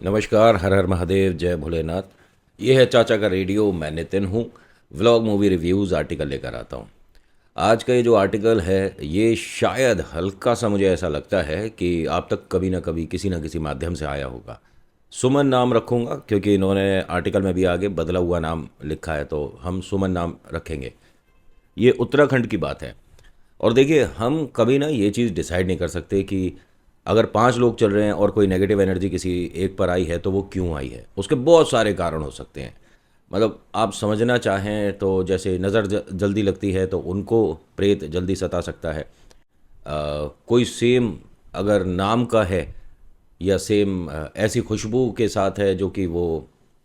नमस्कार, हर हर महादेव, जय भोलेनाथ। ये है चाचा का रेडियो। मैं नितिन हूँ। व्लॉग, मूवी रिव्यूज़, आर्टिकल लेकर आता हूँ। आज का ये जो आर्टिकल है, ये शायद हल्का सा मुझे ऐसा लगता है कि आप तक कभी ना कभी किसी न किसी माध्यम से आया होगा। सुमन नाम रखूँगा क्योंकि इन्होंने आर्टिकल में भी आगे बदला हुआ नाम लिखा है, तो हम सुमन नाम रखेंगे। ये उत्तराखंड की बात है। और देखिए, हम कभी ना ये चीज़ डिसाइड नहीं कर सकते कि अगर 5 लोग चल रहे हैं और कोई नेगेटिव एनर्जी किसी एक पर आई है तो वो क्यों आई है। उसके बहुत सारे कारण हो सकते हैं। मतलब आप समझना चाहें तो जैसे नज़र जल्दी लगती है तो उनको प्रेत जल्दी सता सकता है। कोई सेम अगर नाम का है या सेम ऐसी खुशबू के साथ है जो कि वो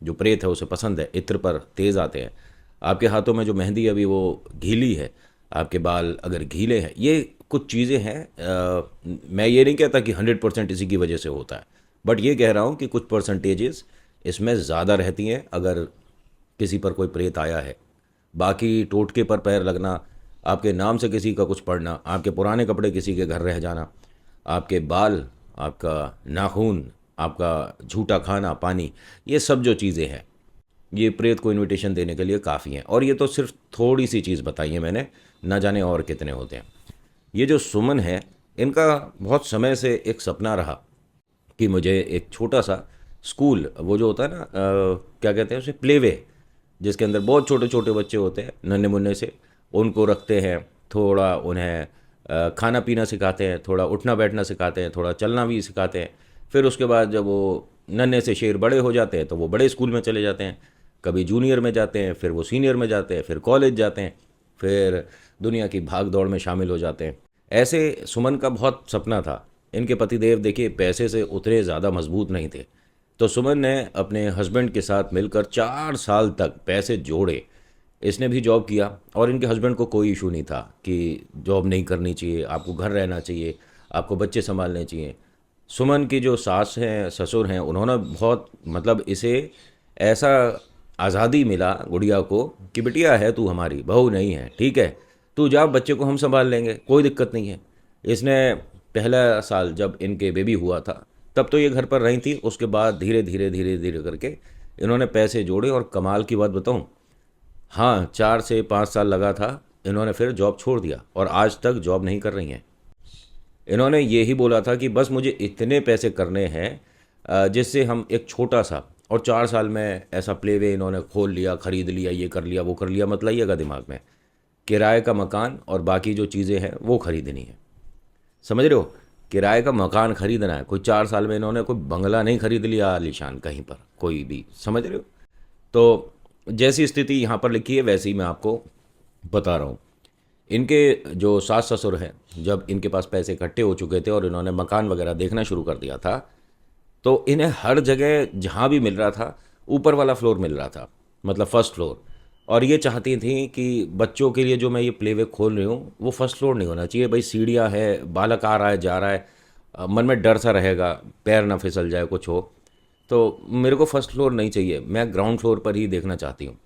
जो प्रेत है उसे पसंद है, इत्र पर तेज़ आते हैं। आपके हाथों में जो मेहंदी अभी वो गीली है, आपके बाल अगर गीले हैं, ये कुछ चीज़ें हैं। मैं ये नहीं कहता कि 100% इसी की वजह से होता है, बट ये कह रहा हूँ कि कुछ परसेंटेजेस इसमें ज़्यादा रहती हैं अगर किसी पर कोई प्रेत आया है। बाकी टोटके पर पैर लगना, आपके नाम से किसी का कुछ पढ़ना, आपके पुराने कपड़े किसी के घर रह जाना, आपके बाल, आपका नाखून, आपका झूठा खाना पानी, ये सब जो चीज़ें हैं, ये प्रेत को इनविटेशन देने के लिए काफ़ी हैं। और ये तो सिर्फ थोड़ी सी चीज़ बताई है मैंने, ना जाने और कितने होते हैं। ये जो सुमन है, इनका बहुत समय से एक सपना रहा कि मुझे एक छोटा सा स्कूल, वो जो होता है ना, क्या कहते हैं उसे, प्लेवे, जिसके अंदर बहुत छोटे छोटे बच्चे होते हैं नन्हे मुन्ने से, उनको रखते हैं। थोड़ा उन्हें खाना पीना सिखाते हैं, थोड़ा उठना बैठना सिखाते हैं, थोड़ा चलना भी सिखाते हैं। फिर उसके बाद जब वो नन्हे से शेर बड़े हो जाते हैं तो वो बड़े स्कूल में चले जाते हैं। कभी जूनियर में जाते हैं, फिर वो सीनियर में जाते हैं, फिर कॉलेज जाते हैं, फिर दुनिया की भाग दौड़ में शामिल हो जाते हैं। ऐसे सुमन का बहुत सपना था। इनके पतिदेव देखिए पैसे से उतने ज़्यादा मजबूत नहीं थे, तो सुमन ने अपने हस्बैंड के साथ मिलकर 4 साल तक पैसे जोड़े। इसने भी जॉब किया और इनके हस्बैंड को कोई इशू नहीं था कि जॉब नहीं करनी चाहिए, आपको घर रहना चाहिए, आपको बच्चे संभालने चाहिए। सुमन की जो सास हैं, ससुर हैं, उन्होंने बहुत मतलब इसे ऐसा आज़ादी मिला गुड़िया को कि बिटिया है तू, हमारी बहू नहीं है, ठीक है, तू जा, बच्चे को हम संभाल लेंगे, कोई दिक्कत नहीं है। इसने पहला साल जब इनके बेबी हुआ था तब तो ये घर पर रही थी। उसके बाद धीरे धीरे धीरे धीरे करके इन्होंने पैसे जोड़े और कमाल की बात बताऊं, हाँ, 4 से 5 साल लगा था, इन्होंने फिर जॉब छोड़ दिया और आज तक जॉब नहीं कर रही हैं। इन्होंने ये ही बोला था कि बस मुझे इतने पैसे करने हैं जिससे हम एक छोटा सा, और 4 साल में ऐसा प्लेवे इन्होंने खोल लिया, ख़रीद लिया, ये कर लिया, वो कर लिया। मत लाइएगा दिमाग में, किराए का मकान और बाकी जो चीज़ें हैं वो खरीदनी है। समझ रहे हो? किराए का मकान खरीदना है। कोई 4 साल में इन्होंने कोई बंगला नहीं खरीद लिया आलीशान कहीं पर, कोई भी। समझ रहे हो? तो जैसी स्थिति यहाँ पर लिखी है वैसे ही मैं आपको बता रहा हूँ। इनके जो सास ससुर हैं, जब इनके पास पैसे इकट्ठे हो चुके थे और इन्होंने मकान वगैरह देखना शुरू कर दिया था, तो इन्हें हर जगह जहाँ भी मिल रहा था ऊपर वाला फ्लोर मिल रहा था, मतलब फर्स्ट फ्लोर। और ये चाहती थी कि बच्चों के लिए जो मैं ये प्लेवे खोल रही हूँ वो फर्स्ट फ्लोर नहीं होना चाहिए। भाई सीढ़ियाँ है, बालक आ रहा है जा रहा है, मन में डर सा रहेगा, पैर ना फिसल जाए, कुछ हो, तो मेरे को फर्स्ट फ्लोर नहीं चाहिए, मैं ग्राउंड फ्लोर पर ही देखना चाहती हूँ।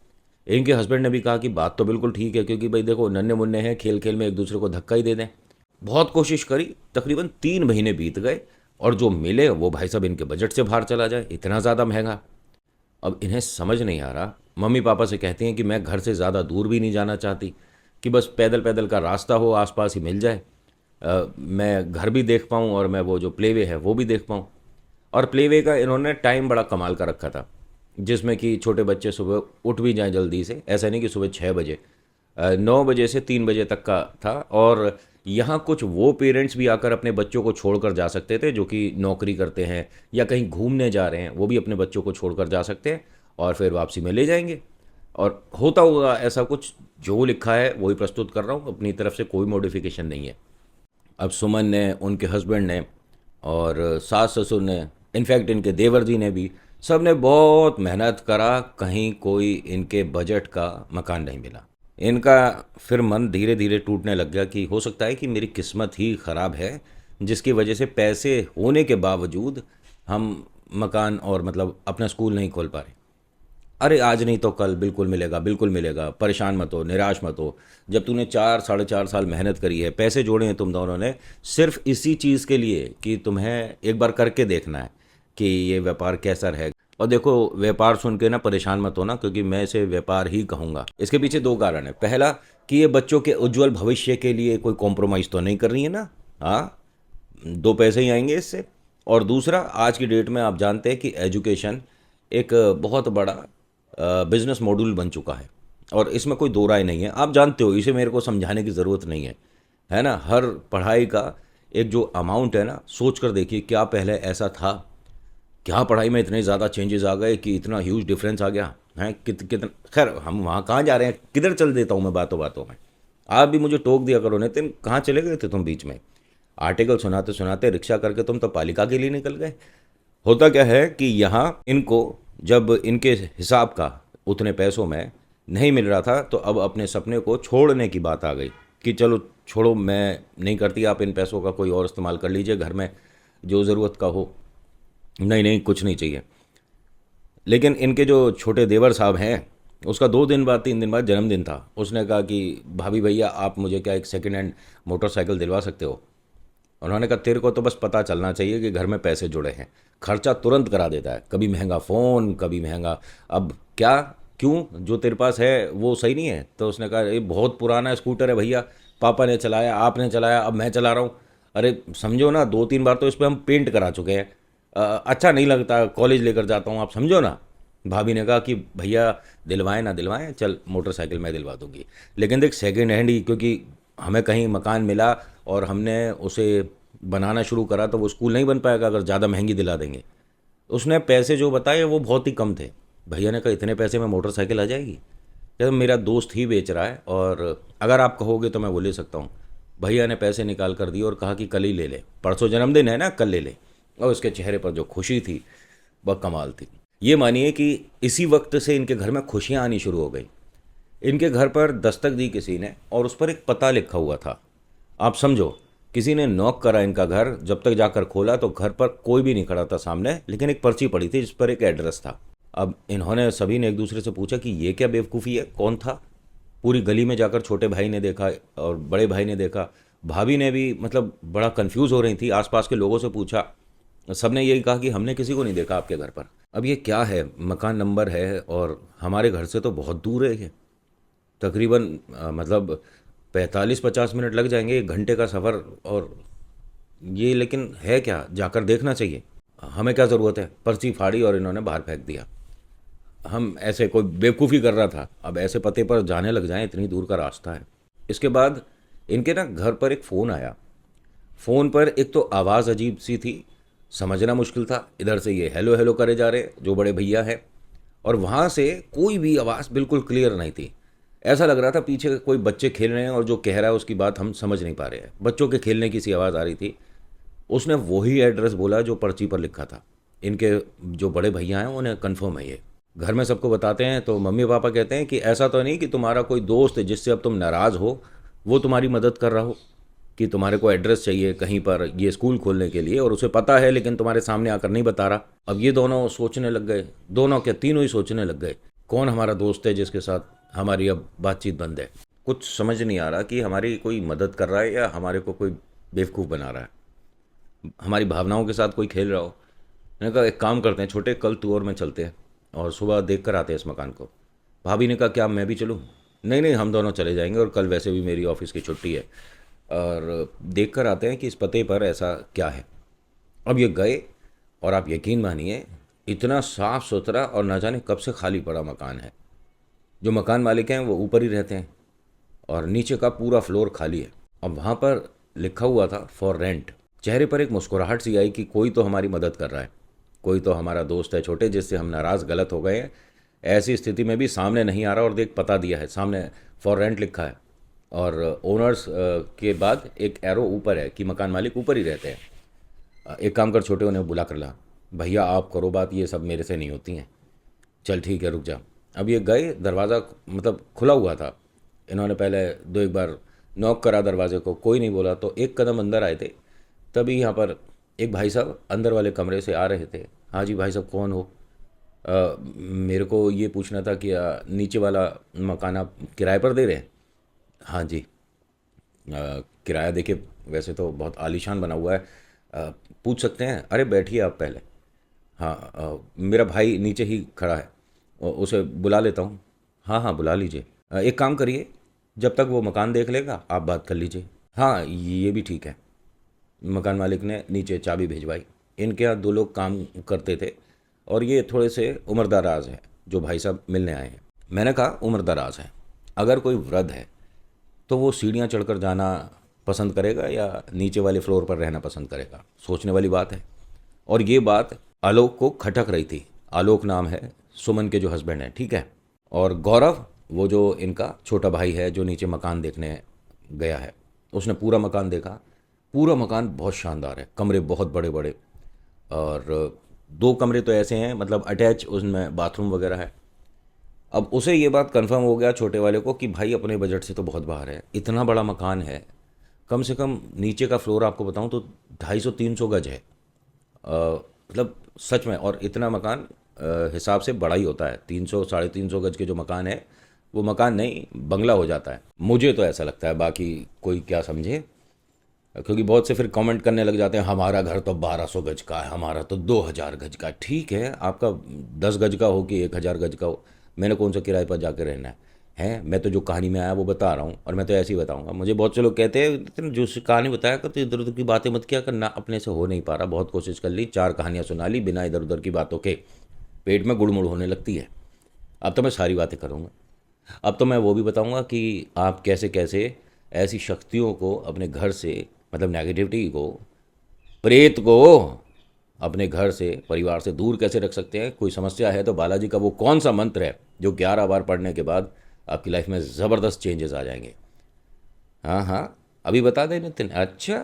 इनके हस्बैंड ने भी कहा कि बात तो बिल्कुल ठीक है, क्योंकि भाई देखो नन्हे मुन्ने हैं, खेल खेल में एक दूसरे को धक्का ही दे दें। बहुत कोशिश करी, तकरीबन 3 महीने बीत गए, और जो मिले वो भाई साहब इनके बजट से बाहर चला जाए, इतना ज़्यादा महंगा। अब इन्हें समझ नहीं आ रहा। मम्मी पापा से कहती हैं कि मैं घर से ज़्यादा दूर भी नहीं जाना चाहती, कि बस पैदल पैदल का रास्ता हो, आसपास ही मिल जाए, मैं घर भी देख पाऊँ और मैं वो जो प्लेवे है वो भी देख पाऊँ। और प्लेवे का इन्होंने टाइम बड़ा कमाल का रखा था, जिसमें कि छोटे बच्चे सुबह उठ भी जाएं जल्दी से, ऐसा नहीं कि सुबह 6 बजे, 9 बजे से 3 बजे तक का था। और यहाँ कुछ वो पेरेंट्स भी आकर अपने बच्चों को छोड़कर जा सकते थे जो कि नौकरी करते हैं या कहीं घूमने जा रहे हैं, वो भी अपने बच्चों को छोड़कर जा सकते हैं और फिर वापसी में ले जाएंगे। और होता होगा ऐसा कुछ, जो लिखा है वही प्रस्तुत कर रहा हूँ, अपनी तरफ से कोई मॉडिफिकेशन नहीं है। अब सुमन ने, उनके हस्बैंड ने और सास ससुर ने, इनफैक्ट इनके देवर जी ने भी, सब ने बहुत मेहनत करा, कहीं कोई इनके बजट का मकान नहीं मिला। इनका फिर मन धीरे धीरे टूटने लग गया कि हो सकता है कि मेरी किस्मत ही ख़राब है, जिसकी वजह से पैसे होने के बावजूद हम मकान और मतलब अपना स्कूल नहीं खोल पा रहे। अरे आज नहीं तो कल बिल्कुल मिलेगा, बिल्कुल मिलेगा, परेशान मत हो, निराश मत हो। जब तूने 4 साढ़े 4 साल मेहनत करी है, पैसे जोड़े हैं तुम दोनों ने सिर्फ इसी चीज़ के लिए कि तुम्हें एक बार करके देखना है, कि ये व्यापार कैसा रहेगा। और देखो, व्यापार सुन के ना परेशान मत होना, क्योंकि मैं इसे व्यापार ही कहूँगा। इसके पीछे दो कारण है। पहला कि ये बच्चों के उज्जवल भविष्य के लिए कोई कॉम्प्रोमाइज़ तो नहीं कर रही है ना। हाँ, दो पैसे ही आएंगे इससे। और दूसरा, आज की डेट में आप जानते हैं कि एजुकेशन एक बहुत बड़ा बिजनेस मॉड्यूल बन चुका है, और इसमें कोई दो राय नहीं है। आप जानते हो, इसे मेरे को समझाने की ज़रूरत नहीं है ना। हर पढ़ाई का एक जो अमाउंट है ना, सोच कर देखिए क्या पहले ऐसा था, क्या पढ़ाई में इतने ज़्यादा चेंजेस आ गए कि इतना ह्यूज डिफरेंस आ गया है। कितना, खैर हम वहाँ कहाँ जा रहे हैं, किधर चल देता हूँ मैं बातों बातों में। आप भी मुझे टोक दिया करो नितिन, कहाँ चले गए थे तुम बीच में। आर्टिकल सुनाते सुनाते रिक्शा करके तुम तो पालिका के लिए निकल गए। होता क्या है कि यहाँ इनको जब इनके हिसाब का उतने पैसों में नहीं मिल रहा था, तो अब अपने सपने को छोड़ने की बात आ गई कि चलो छोड़ो, मैं नहीं करती, आप इन पैसों का कोई और इस्तेमाल कर लीजिए, घर में जो ज़रूरत का हो। नहीं नहीं, कुछ नहीं चाहिए। लेकिन इनके जो छोटे देवर साहब हैं, उसका 2 दिन बाद 3 दिन बाद जन्मदिन था। उसने कहा कि भाभी भैया, आप मुझे क्या एक सेकेंड हैंड मोटरसाइकिल दिलवा सकते हो। उन्होंने कहा तेरे को तो बस पता चलना चाहिए कि घर में पैसे जुड़े हैं, खर्चा तुरंत करा देता है। कभी महंगा फ़ोन, कभी महंगा, अब क्या, क्यों, जो तेरे पास है वो सही नहीं है। तो उसने कहा ये बहुत पुराना स्कूटर है भैया, पापा ने चलाया, आपने चलाया, अब मैं चला रहा हूँ। अरे समझो ना, 2-3 बार तो इस पर हम पेंट करा चुके हैं। अच्छा नहीं लगता, कॉलेज लेकर जाता हूँ, आप समझो ना। भाभी ने कहा कि भैया दिलवाएं ना दिलवाएं, चल मोटरसाइकिल मैं दिलवा दूंगी। लेकिन देख, सेकेंड हैंड ही, क्योंकि हमें कहीं मकान मिला और हमने उसे बनाना शुरू करा, तो वो स्कूल नहीं बन पाएगा अगर ज़्यादा महंगी दिला देंगे। उसने पैसे जो बताए वो बहुत ही कम थे। भैया ने कहा इतने पैसे में मोटरसाइकिल आ जाएगी। जब मेरा दोस्त ही बेच रहा है, और अगर आप कहोगे तो मैं वो ले सकता हूँ। भैया ने पैसे निकाल कर दिए और कहा कि कल ही ले ले, परसों जन्मदिन है ना, कल ले ले। और उसके चेहरे पर जो खुशी थी वह कमाल थी। ये मानिए कि इसी वक्त से इनके घर में खुशियाँ आनी शुरू हो गई। इनके घर पर दस्तक दी किसी ने, और उस पर एक पता लिखा हुआ था। आप समझो, किसी ने नॉक करा इनका घर, जब तक जाकर खोला तो घर पर कोई भी नहीं खड़ा था सामने, लेकिन एक पर्ची पड़ी थी जिस पर एक एड्रेस था। अब इन्होंने सभी ने एक दूसरे से पूछा कि ये क्या बेवकूफ़ी है, कौन था। पूरी गली में जाकर छोटे भाई ने देखा और बड़े भाई ने देखा, भाभी ने भी मतलब बड़ा कंफ्यूज हो रही थी, आसपास के लोगों से पूछा, सबने यही कहा कि हमने किसी को नहीं देखा आपके घर पर। अब ये क्या है, मकान नंबर है और हमारे घर से तो बहुत दूर है ये, तकरीबन मतलब 45-50 मिनट लग जाएंगे, 1 घंटे का सफ़र। और ये लेकिन है क्या, जाकर देखना चाहिए। हमें क्या ज़रूरत है, पर्ची फाड़ी और इन्होंने बाहर फेंक दिया। हम ऐसे कोई बेवकूफ़ी कर रहा था, अब ऐसे पते पर जाने लग जाएं, इतनी दूर का रास्ता है। इसके बाद इनके ना घर पर एक फ़ोन आया। फ़ोन पर एक तो आवाज़ अजीब सी थी, समझना मुश्किल था। इधर से ये हेलो हेलो करे जा रहे जो बड़े भैया हैं, और वहाँ से कोई भी आवाज़ बिल्कुल क्लियर नहीं थी। ऐसा लग रहा था पीछे कोई बच्चे खेल रहे हैं और जो कह रहा है उसकी बात हम समझ नहीं पा रहे हैं। बच्चों के खेलने की सी आवाज़ आ रही थी। उसने वही एड्रेस बोला जो पर्ची पर लिखा था। इनके जो बड़े भैया हैं उन्हें कन्फर्म है ये। घर में सबको बताते हैं तो मम्मी पापा कहते हैं कि ऐसा तो नहीं कि तुम्हारा कोई दोस्त है जिससे अब तुम नाराज़ हो, वो तुम्हारी मदद कर रहा हो, कि तुम्हारे को एड्रेस चाहिए कहीं पर ये स्कूल खोलने के लिए और उसे पता है लेकिन तुम्हारे सामने आकर नहीं बता रहा। अब ये दोनों सोचने लग गए, दोनों क्या तीनों ही सोचने लग गए, कौन हमारा दोस्त है जिसके साथ हमारी अब बातचीत बंद है। कुछ समझ नहीं आ रहा कि हमारी कोई मदद कर रहा है या हमारे को कोई बेवकूफ़ बना रहा है, हमारी भावनाओं के साथ कोई खेल रहा हो। मैंने कहा एक काम करते हैं छोटे, कल तू और मैं चलते हैं और सुबह देख कर आते हैं इस मकान को। भाभी ने कहा क्या मैं भी चलूँ। नहीं नहीं, हम दोनों चले जाएंगे, और कल वैसे भी मेरी ऑफिस की छुट्टी है, और देख कर आते हैं कि इस पते पर ऐसा क्या है। अब ये गए, और आप यकीन मानिए, इतना साफ़ सुथरा और ना जाने कब से खाली पड़ा मकान है। जो मकान मालिक हैं वो ऊपर ही रहते हैं, और नीचे का पूरा फ्लोर खाली है। अब वहाँ पर लिखा हुआ था फॉर रेंट। चेहरे पर एक मुस्कुराहट सी आई कि कोई तो हमारी मदद कर रहा है, कोई तो हमारा दोस्त है छोटे जिससे हम नाराज़ गलत हो गए हैं। ऐसी स्थिति में भी सामने नहीं आ रहा, और देख पता दिया है सामने, फॉर रेंट लिखा है, और ओनर्स के बाद एक एरो ऊपर है कि मकान मालिक ऊपर ही रहते हैं। एक काम कर छोटे, उन्हें बुला कर ला। भैया आप करो बात, ये सब मेरे से नहीं होती हैं। चल ठीक है रुक जा। अब ये गए, दरवाज़ा मतलब खुला हुआ था। इन्होंने पहले 2-1 बार नॉक करा दरवाजे को, कोई नहीं बोला, तो एक कदम अंदर आए थे। तभी यहाँ पर एक भाई साहब अंदर वाले कमरे से आ रहे थे। हाँ जी भाई साहब, कौन हो? मेरे को ये पूछना था कि नीचे वाला मकान आप किराए पर दे रहे हैं? हाँ जी। किराया देखिए वैसे तो बहुत आलीशान बना हुआ है, पूछ सकते हैं? अरे बैठिए आप पहले। हाँ, मेरा भाई नीचे ही खड़ा है, उसे बुला लेता हूँ। हाँ हाँ, बुला लीजिए। एक काम करिए, जब तक वो मकान देख लेगा आप बात कर लीजिए। हाँ, ये भी ठीक है। मकान मालिक ने नीचे चाबी भिजवाई। इनके यहाँ दो लोग काम करते थे और ये थोड़े से उम्रदराज है जो भाई साहब मिलने आए हैं। मैंने कहा उम्रदराज है, अगर कोई वृद्ध है तो वो सीढ़ियाँ चढ़कर जाना पसंद करेगा या नीचे वाले फ्लोर पर रहना पसंद करेगा? सोचने वाली बात है। और ये बात आलोक को खटक रही थी। आलोक नाम है सुमन के जो हस्बैंड हैं, ठीक है। और गौरव, वो जो इनका छोटा भाई है जो नीचे मकान देखने गया है, उसने पूरा मकान देखा। पूरा मकान बहुत शानदार है, कमरे बहुत बड़े बड़े, और दो कमरे तो ऐसे हैं मतलब अटैच, उसमें बाथरूम वगैरह है। अब उसे ये बात कंफर्म हो गया छोटे वाले को कि भाई अपने बजट से तो बहुत बाहर है, इतना बड़ा मकान है। कम से कम नीचे का फ्लोर आपको बताऊं तो 250-300 गज है। मतलब सच में। और इतना मकान हिसाब से बड़ा ही होता है। 300 साढ़े 300 गज के जो मकान है वो मकान नहीं, बंगला हो जाता है। मुझे तो ऐसा लगता है, बाकी कोई क्या समझे। क्योंकि बहुत से फिर कमेंट करने लग जाते हैं हमारा घर तो 1200 गज का है, हमारा तो 2000 गज का है। ठीक है, आपका 10 गज का हो कि 1000 गज का हो, मैंने कौन सा किराए पर जाकर रहना है? हैं, मैं तो जो कहानी में आया वो बता रहा हूँ, और मैं तो ऐसे ही बताऊंगा। मुझे बहुत से लोग कहते हैं "तुम जो कहानी बताया कर तो इधर उधर की बातें मत किया करना"। अपने से हो नहीं पा रहा, बहुत कोशिश कर ली, 4 कहानियाँ सुना ली, बिना इधर उधर की बातों के पेट में गुड़मुड़ होने लगती है। अब तो मैं सारी बातें करूँगा। अब तो मैं वो भी बताऊंगा कि आप कैसे कैसे ऐसी शक्तियों को अपने घर से, मतलब नेगेटिविटी को, प्रेत को अपने घर से, परिवार से दूर कैसे रख सकते हैं। कोई समस्या है तो बालाजी का वो कौन सा मंत्र है जो 11 बार पढ़ने के बाद आपकी लाइफ में ज़बरदस्त चेंजेस आ जाएंगे? हाँ हाँ, अभी बता दे नितिन। अच्छा।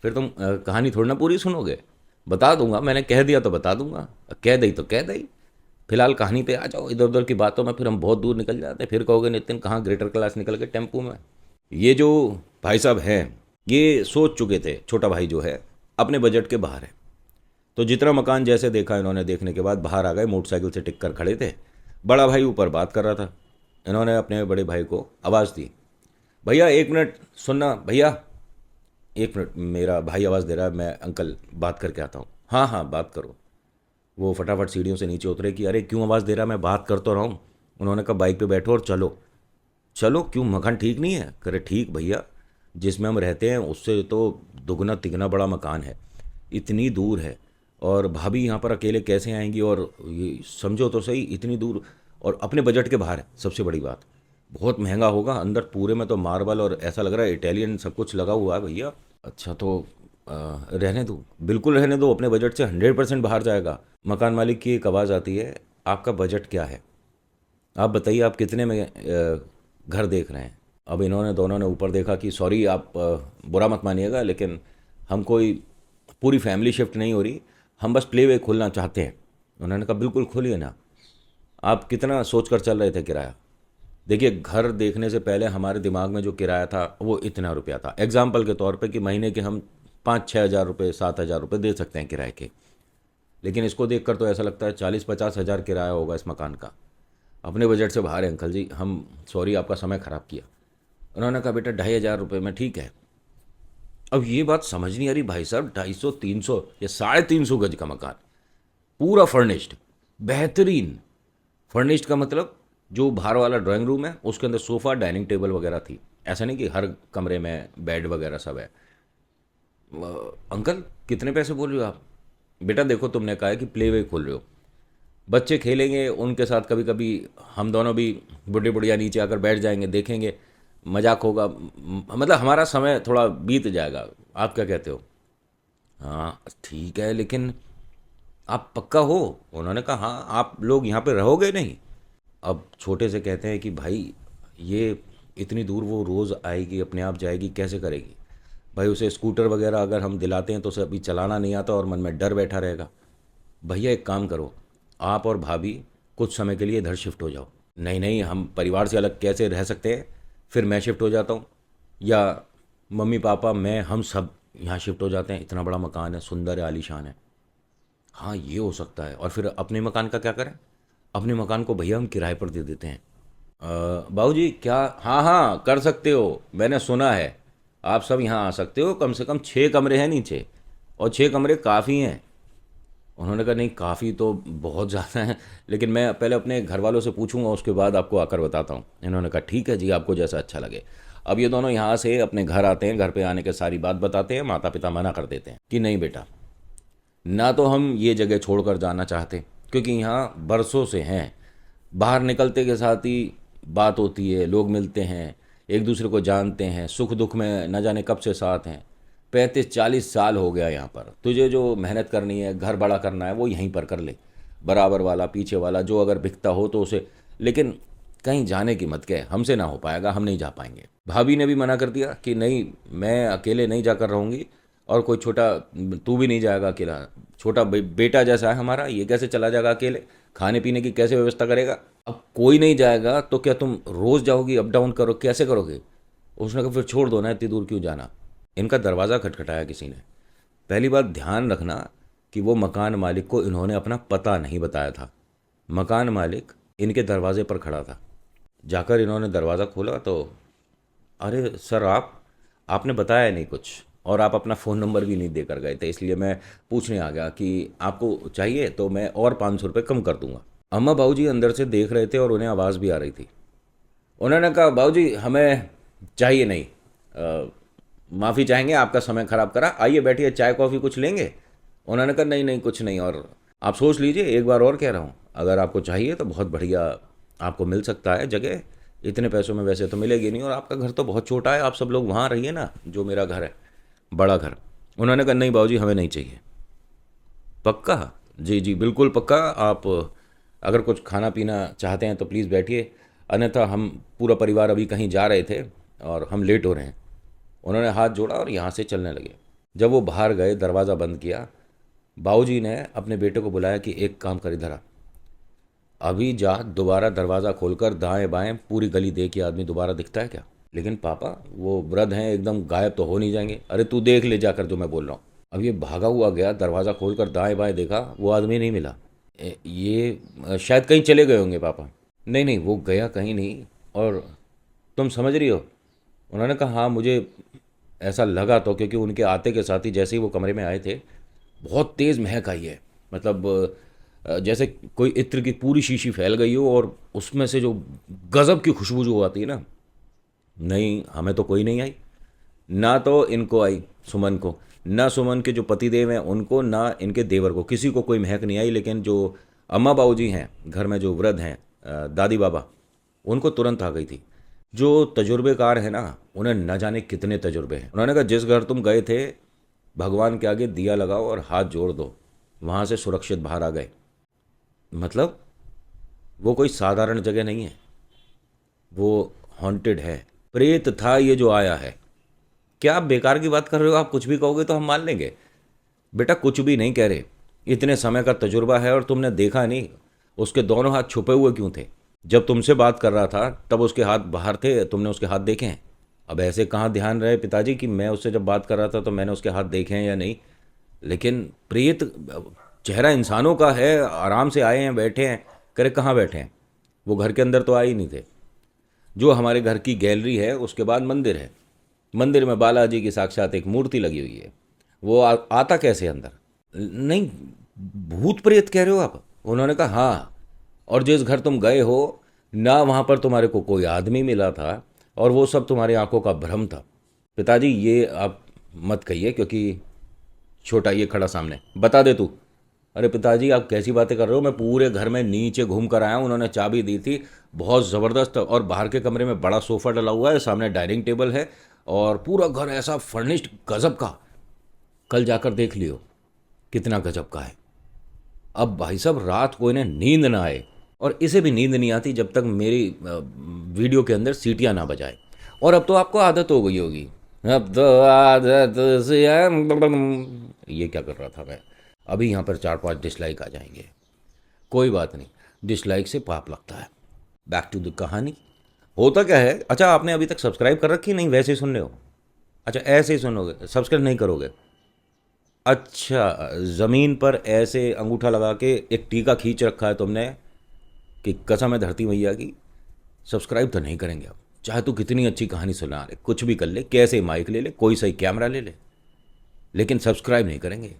फिर तुम कहानी थोड़ी ना पूरी सुनोगे। बता दूंगा, मैंने कह दिया तो बता दूंगा, कह दई तो कह दई। फिलहाल कहानी पे आ जाओ, इधर उधर की बातों में फिर हम बहुत दूर निकल जाते हैं। फिर कहोगे नितिन कहाँ ग्रेटर क्लास निकल के टेम्पू में। ये जो भाई साहब हैं, ये सोच चुके थे छोटा भाई जो है अपने बजट के बाहर है। तो जितना मकान जैसे देखा इन्होंने, देखने के बाद बाहर आ गए, मोटरसाइकिल से टिक कर खड़े थे। बड़ा भाई ऊपर बात कर रहा था। इन्होंने अपने बड़े भाई को आवाज़ दी, भैया 1 मिनट सुनना भैया। 1 मिनट, मेरा भाई आवाज़ दे रहा है, मैं अंकल बात करके आता हूँ। हाँ हाँ, बात करो। वो फटाफट सीढ़ियों से नीचे उतरे कि अरे क्यों आवाज़ दे रहा है, मैं बात कर तो रहा हूँ। उन्होंने कहा बाइक पे बैठो और चलो। चलो क्यों, मकान ठीक नहीं है? करे ठीक भैया, जिसमें हम रहते हैं उससे तो दुगना तिगना बड़ा मकान है, इतनी दूर है। और भाभी यहाँ पर अकेले कैसे आएंगी? और ये समझो तो सही, इतनी दूर और अपने बजट के बाहर है। सबसे बड़ी बात, बहुत महंगा होगा। अंदर पूरे में तो मार्बल और ऐसा लग रहा है इटालियन सब कुछ लगा हुआ है भैया। अच्छा तो रहने दो, बिल्कुल रहने दो, अपने बजट से 100% बाहर जाएगा। मकान मालिक की एक आवाज़ आती है, आपका बजट क्या है? आप बताइए आप कितने में घर देख रहे हैं? अब इन्होंने दोनों ने ऊपर देखा कि सॉरी आप बुरा मत मानिएगा, लेकिन हम कोई पूरी फैमिली शिफ्ट नहीं हो रही, हम बस प्ले वे खोलना चाहते हैं। उन्होंने कहा बिल्कुल खोलिए ना। आप कितना सोच कर चल रहे थे किराया? देखिए, घर देखने से पहले हमारे दिमाग में जो किराया था वो इतना रुपया था, एग्जाम्पल के तौर पे, कि महीने के हम 5-6 हज़ार रुपये 7 हज़ार रुपये दे सकते हैं किराए के। लेकिन इसको देखकर तो ऐसा लगता है 40-50 हज़ार किराया होगा इस मकान का। अपने बजट से बाहर है अंकल जी, हम सॉरी आपका समय ख़राब किया। उन्होंने कहा बेटा 2,500 रुपये में ठीक है। अब ये बात समझ नहीं आ रही भाई साहब, 250-300 या 350 गज का मकान, पूरा फर्निश्ड, बेहतरीन। फर्निश्ड का मतलब जो बाहर वाला ड्राइंग रूम है उसके अंदर सोफ़ा डाइनिंग टेबल वगैरह थी। ऐसा नहीं कि हर कमरे में बेड वगैरह सब है। अंकल कितने पैसे बोल रहे हो आप? बेटा देखो, तुमने कहा है कि प्ले वे खोल रहे हो, बच्चे खेलेंगे उनके साथ, कभी कभी हम दोनों भी बुढ़े बुढ़िया नीचे आकर बैठ जाएंगे, देखेंगे, मजाक होगा, मतलब हमारा समय थोड़ा बीत जाएगा। आप क्या कहते हो? हाँ ठीक है, लेकिन आप पक्का हो? उन्होंने कहा हाँ, आप लोग यहाँ पे रहोगे नहीं? अब छोटे से कहते हैं कि भाई ये इतनी दूर वो रोज़ आएगी, अपने आप जाएगी, कैसे करेगी? भाई उसे स्कूटर वगैरह अगर हम दिलाते हैं तो उसे अभी चलाना नहीं आता और मन में डर बैठा रहेगा। भैया एक काम करो, आप और भाभी कुछ समय के लिए इधर शिफ्ट हो जाओ। नहीं नहीं, हम परिवार से अलग कैसे रह सकते हैं? फिर मैं शिफ्ट हो जाता हूँ, या मम्मी पापा मैं हम सब यहाँ शिफ्ट हो जाते हैं, इतना बड़ा मकान है, सुंदर है, आलीशान है। हाँ ये हो सकता है। और फिर अपने मकान का क्या करें? अपने मकान को भैया हम किराए पर दे देते हैं। बाबूजी क्या? हाँ हाँ कर सकते हो, मैंने सुना है आप सब यहाँ आ सकते हो। कम से कम 6 कमरे हैं नीचे, और 6 कमरे काफ़ी हैं। उन्होंने कहा नहीं काफ़ी तो बहुत ज़्यादा है, लेकिन मैं पहले अपने घर वालों से पूछूंगा, उसके बाद आपको आकर बताता हूँ। इन्होंने कहा ठीक है जी, आपको जैसा अच्छा लगे। अब ये दोनों यहाँ से अपने घर आते हैं, घर पे आने के सारी बात बताते हैं। माता पिता मना कर देते हैं कि नहीं बेटा, ना तो हम ये जगह छोड़कर जाना चाहते, क्योंकि यहाँ बरसों से हैं, बाहर निकलते के साथ ही बात होती है, लोग मिलते हैं, एक दूसरे को जानते हैं, सुख दुख में न जाने कब से साथ हैं। 35-40 साल हो गया यहाँ पर। तुझे जो मेहनत करनी है, घर बड़ा करना है, वो यहीं पर कर ले, बराबर वाला पीछे वाला जो अगर बिकता हो तो उसे, लेकिन कहीं जाने की मत कह, हमसे ना हो पाएगा, हम नहीं जा पाएंगे। भाभी ने भी मना कर दिया कि नहीं, मैं अकेले नहीं जाकर रहूँगी, और कोई छोटा, तू भी नहीं जाएगा अकेला, छोटा बेटा जैसा है हमारा, ये कैसे चला जाएगा अकेले, खाने पीने की कैसे व्यवस्था करेगा। अब कोई नहीं जाएगा तो क्या तुम रोज़ जाओगी, अप डाउन करो, कैसे करोगे। उसने कहा फिर छोड़ दो ना, इतनी दूर क्यों जाना। इनका दरवाज़ा खटखटाया किसी ने। पहली बात ध्यान रखना कि वो मकान मालिक को इन्होंने अपना पता नहीं बताया था। मकान मालिक इनके दरवाजे पर खड़ा था। जाकर इन्होंने दरवाज़ा खोला तो, अरे सर आपने बताया नहीं कुछ, और आप अपना फ़ोन नंबर भी नहीं देकर गए थे, इसलिए मैं पूछने आ गया कि आपको चाहिए तो मैं और 500 रुपये कम कर दूंगा। अम्मा बाबूजी अंदर से देख रहे थे और उन्हें आवाज़ भी आ रही थी। उन्होंने कहा बाबूजी हमें चाहिए नहीं, माफ़ी चाहेंगे, आपका समय ख़राब करा, आइए बैठिए, चाय कॉफ़ी कुछ लेंगे। उन्होंने कहा नहीं नहीं कुछ नहीं, और आप सोच लीजिए, एक बार और कह रहा हूँ, अगर आपको चाहिए तो बहुत बढ़िया आपको मिल सकता है जगह, इतने पैसों में वैसे तो मिलेगी नहीं, और आपका घर तो बहुत छोटा है, आप सब लोग वहाँ रहिए ना, जो मेरा घर है बड़ा घर। उन्होंने कहा नहीं बाबूजी हमें नहीं चाहिए। पक्का? जी जी बिल्कुल पक्का। आप अगर कुछ खाना पीना चाहते हैं तो प्लीज़ बैठिए, अन्यथा हम पूरा परिवार अभी कहीं जा रहे थे और हम लेट हो रहे हैं। उन्होंने हाथ जोड़ा और यहाँ से चलने लगे। जब वो बाहर गए, दरवाज़ा बंद किया, बाबूजी ने अपने बेटे को बुलाया कि एक काम कर, इधर आ, अभी जा दोबारा दरवाज़ा खोलकर दाएं बाएं पूरी गली देख, के आदमी दोबारा दिखता है क्या। लेकिन पापा वो वृद्ध हैं, एकदम गायब तो हो नहीं जाएंगे। अरे तू देख ले जाकर जो मैं बोल रहा हूँ। अब ये भागा हुआ गया, दरवाज़ा खोलकर दाएं बाएं देखा, वो आदमी नहीं मिला। ये शायद कहीं चले गए होंगे पापा। नहीं नहीं वो गया कहीं नहीं, और तुम समझ रही हो। उन्होंने कहा हाँ मुझे ऐसा लगा तो, क्योंकि उनके आते के साथ ही जैसे ही वो कमरे में आए थे, बहुत तेज़ महक आई है। मतलब जैसे कोई इत्र की पूरी शीशी फैल गई हो, और उसमें से जो गज़ब की खुशबू जो आती है ना। नहीं हमें तो कोई नहीं आई, ना तो इनको आई सुमन को, ना सुमन के जो पतिदेव हैं उनको, ना इनके देवर को, किसी को कोई महक नहीं आई। लेकिन जो अम्मा बाबूजी हैं घर में, जो वृद्ध हैं, दादी बाबा, उनको तुरंत आ गई थी। जो तजुर्बेकार है ना, उन्हें न जाने कितने तजुर्बे हैं। उन्होंने कहा जिस घर तुम गए थे, भगवान के आगे दिया लगाओ और हाथ जोड़ दो, वहाँ से सुरक्षित बाहर आ गए। मतलब वो कोई साधारण जगह नहीं है, वो हॉन्टेड है, प्रेत था ये जो आया है। क्या आप बेकार की बात कर रहे हो, आप कुछ भी कहोगे तो हम मान लेंगे। बेटा कुछ भी नहीं कह रहे, इतने समय का तजुर्बा है और तुमने देखा नहीं, उसके दोनों हाथ छुपे हुए क्यों थे। जब तुमसे बात कर रहा था तब उसके हाथ बाहर थे, तुमने उसके हाथ देखे हैं। अब ऐसे कहाँ ध्यान रहे पिताजी कि मैं उससे जब बात कर रहा था तो मैंने उसके हाथ देखे हैं या नहीं। लेकिन प्रेत, चेहरा इंसानों का है, आराम से आए हैं, बैठे हैं। करे कहाँ बैठे हैं, वो घर के अंदर तो आए ही नहीं थे। जो हमारे घर की गैलरी है उसके बाद मंदिर है, मंदिर में बालाजी की साक्षात एक मूर्ति लगी हुई है। वो आता कैसे अंदर। नहीं भूत प्रेत कह रहे हो आप। उन्होंने कहा हाँ, और जिस घर तुम गए हो ना, वहाँ पर तुम्हारे को कोई आदमी मिला था, और वो सब तुम्हारी आंखों का भ्रम था। पिताजी ये आप मत कहिए, क्योंकि छोटा ये खड़ा सामने, बता दे तू। अरे पिताजी आप कैसी बातें कर रहे हो, मैं पूरे घर में नीचे घूम कर आया हूँ, उन्होंने चाबी दी थी, बहुत ज़बरदस्त। और बाहर के कमरे में बड़ा सोफ़ा डला हुआ है, सामने डाइनिंग टेबल है, और पूरा घर ऐसा फर्निश्ड गजब का। कल जाकर देख लियो कितना गजब का है। अब भाई साहब रात को इन्हें नींद ना आए, और इसे भी नींद नहीं आती जब तक मेरी वीडियो के अंदर सीटियाँ ना बजाए। और अब तो आपको आदत हो गई होगी, अब तो आदत से ये क्या कर रहा था मैं। अभी यहाँ पर 4-5 डिसलाइक आ जाएंगे, कोई बात नहीं, डिसलाइक से पाप लगता है। बैक टू द कहानी। होता क्या है, अच्छा आपने अभी तक सब्सक्राइब कर रखी नहीं, वैसे ही सुन रहे हो। अच्छा ऐसे ही सुनोगे, सब्सक्राइब नहीं करोगे। अच्छा ज़मीन पर ऐसे अंगूठा लगा के एक टीका खींच रखा है तुमने कि कसम है धरती मैया की, सब्सक्राइब तो नहीं करेंगे अब। चाहे तू कितनी अच्छी कहानी सुना ले, कुछ भी कर ले, कैसे माइक ले ले, कोई सही कैमरा ले ले, लेकिन सब्सक्राइब नहीं करेंगे।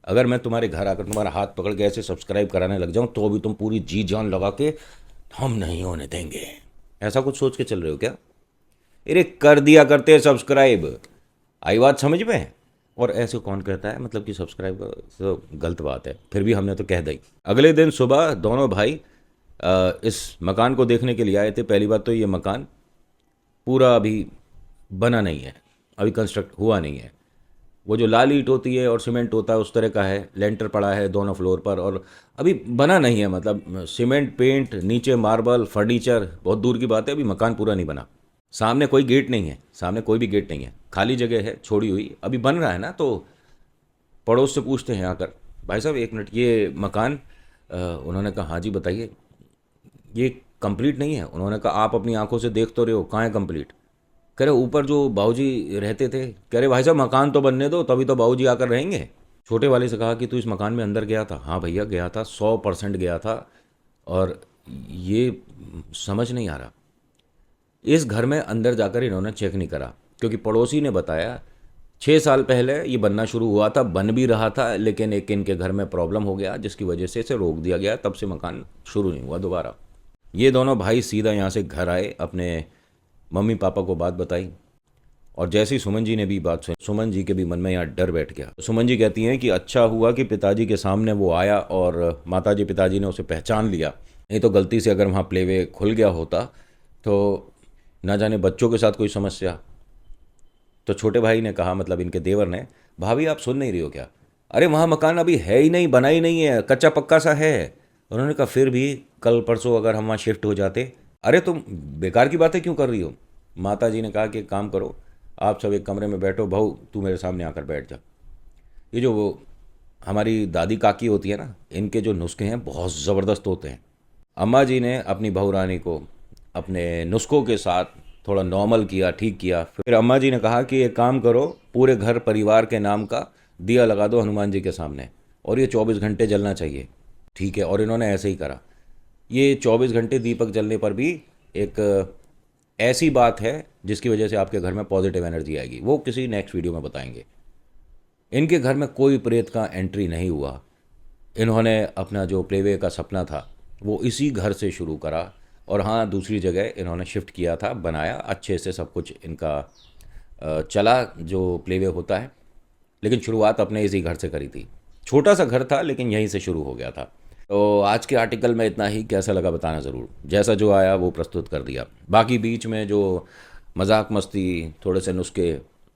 अगर मैं तुम्हारे घर आकर तुम्हारा हाथ पकड़ के ऐसे सब्सक्राइब कराने लग जाऊं तो भी तुम पूरी जी जान लगा के हम नहीं होने देंगे, ऐसा कुछ सोच के चल रहे हो क्या? अरे कर दिया करते हैं सब्सक्राइब, आई बात समझ में? और ऐसे कौन कहता है मतलब कि सब्सक्राइब तो गलत बात है, फिर भी हमने तो कह दी। अगले दिन सुबह दोनों भाई इस मकान को देखने के लिए आए थे। पहली बात तो ये मकान पूरा अभी बना नहीं है, अभी कंस्ट्रक्ट हुआ नहीं है। वो जो लाल ईंट होती है और सीमेंट होता है उस तरह का है, लेंटर पड़ा है दोनों फ्लोर पर और अभी बना नहीं है। मतलब सीमेंट, पेंट, नीचे मार्बल, फर्नीचर, बहुत दूर की बात है, अभी मकान पूरा नहीं बना। सामने कोई गेट नहीं है, सामने कोई भी गेट नहीं है, खाली जगह है छोड़ी हुई, अभी बन रहा है ना। तो पड़ोस से पूछते हैं आकर, भाई साहब एक मिनट, ये मकान उन्होंने कहा हाँ जी बताइए, ये कंप्लीट नहीं है। उन्होंने कहा आप अपनी आंखों से देख तो रहे हो, कहाँ है कंप्लीट? कह रहे ऊपर जो बाबूजी रहते थे। कह रहे भाई साहब मकान तो बनने दो, तभी तो बाबूजी आकर रहेंगे। छोटे वाले से कहा कि तू इस मकान में अंदर गया था? हाँ भैया गया था, 100% गया था। और ये समझ नहीं आ रहा, इस घर में अंदर जाकर इन्होंने चेक नहीं करा, क्योंकि पड़ोसी ने बताया 6 साल पहले ये बनना शुरू हुआ था, बन भी रहा था, लेकिन एक इनके घर में प्रॉब्लम हो गया जिसकी वजह से इसे रोक दिया गया, तब से मकान शुरू नहीं हुआ दोबारा। ये दोनों भाई सीधा यहाँ से घर आए, अपने मम्मी पापा को बात बताई, और जैसे ही सुमन जी ने भी बात सुनी, सुमन जी के भी मन में यहाँ डर बैठ गया। सुमन जी कहती हैं कि अच्छा हुआ कि पिताजी के सामने वो आया और माताजी पिताजी ने उसे पहचान लिया, नहीं तो गलती से अगर वहाँ प्लेवे खुल गया होता तो ना जाने बच्चों के साथ कोई समस्या। तो छोटे भाई ने कहा, मतलब इनके देवर ने, भाभी आप सुन नहीं रही हो क्या? अरे वहाँ मकान अभी है ही नहीं, बना ही नहीं है, कच्चा पक्का सा है। उन्होंने कहा फिर भी कल परसों अगर हम वहाँ शिफ्ट हो जाते। अरे तुम बेकार की बातें क्यों कर रही हो? माता जी ने कहा कि एक काम करो, आप सब एक कमरे में बैठो, बहू तू मेरे सामने आकर बैठ जा। ये जो वो हमारी दादी काकी होती है ना, इनके जो नुस्खे हैं बहुत ज़बरदस्त होते हैं। अम्मा जी ने अपनी बहू रानी को अपने नुस्खों के साथ थोड़ा नॉर्मल किया, ठीक किया। फिर अम्मा जी ने कहा कि एक काम करो, पूरे घर परिवार के नाम का दिया लगा दो हनुमान जी के सामने, और ये 24 घंटे जलना चाहिए। ठीक है, और इन्होंने ऐसे ही करा। ये 24 घंटे दीपक जलने पर भी एक ऐसी बात है जिसकी वजह से आपके घर में पॉजिटिव एनर्जी आएगी, वो किसी नेक्स्ट वीडियो में बताएंगे। इनके घर में कोई प्रेत का एंट्री नहीं हुआ। इन्होंने अपना जो प्लेवे का सपना था वो इसी घर से शुरू करा, और हाँ दूसरी जगह इन्होंने शिफ्ट किया था, बनाया अच्छे से, सब कुछ इनका चला जो प्लेवे होता है, लेकिन शुरुआत अपने इसी घर से करी थी। छोटा सा घर था लेकिन यहीं से शुरू हो गया था। तो आज के आर्टिकल में इतना ही, कैसा लगा बताना ज़रूर। जैसा जो आया वो प्रस्तुत कर दिया, बाकी बीच में जो मजाक मस्ती थोड़े से नुस्खे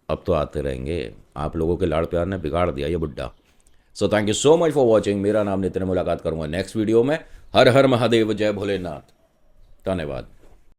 अब तो आते रहेंगे। आप लोगों के लाड़ प्यार ने बिगाड़ दिया ये बुड्ढा। So thank you so much for watching. मेरा नाम नितिन, मुलाकात करूँगा नेक्स्ट वीडियो में। हर हर महादेव, जय भोलेनाथ, धन्यवाद।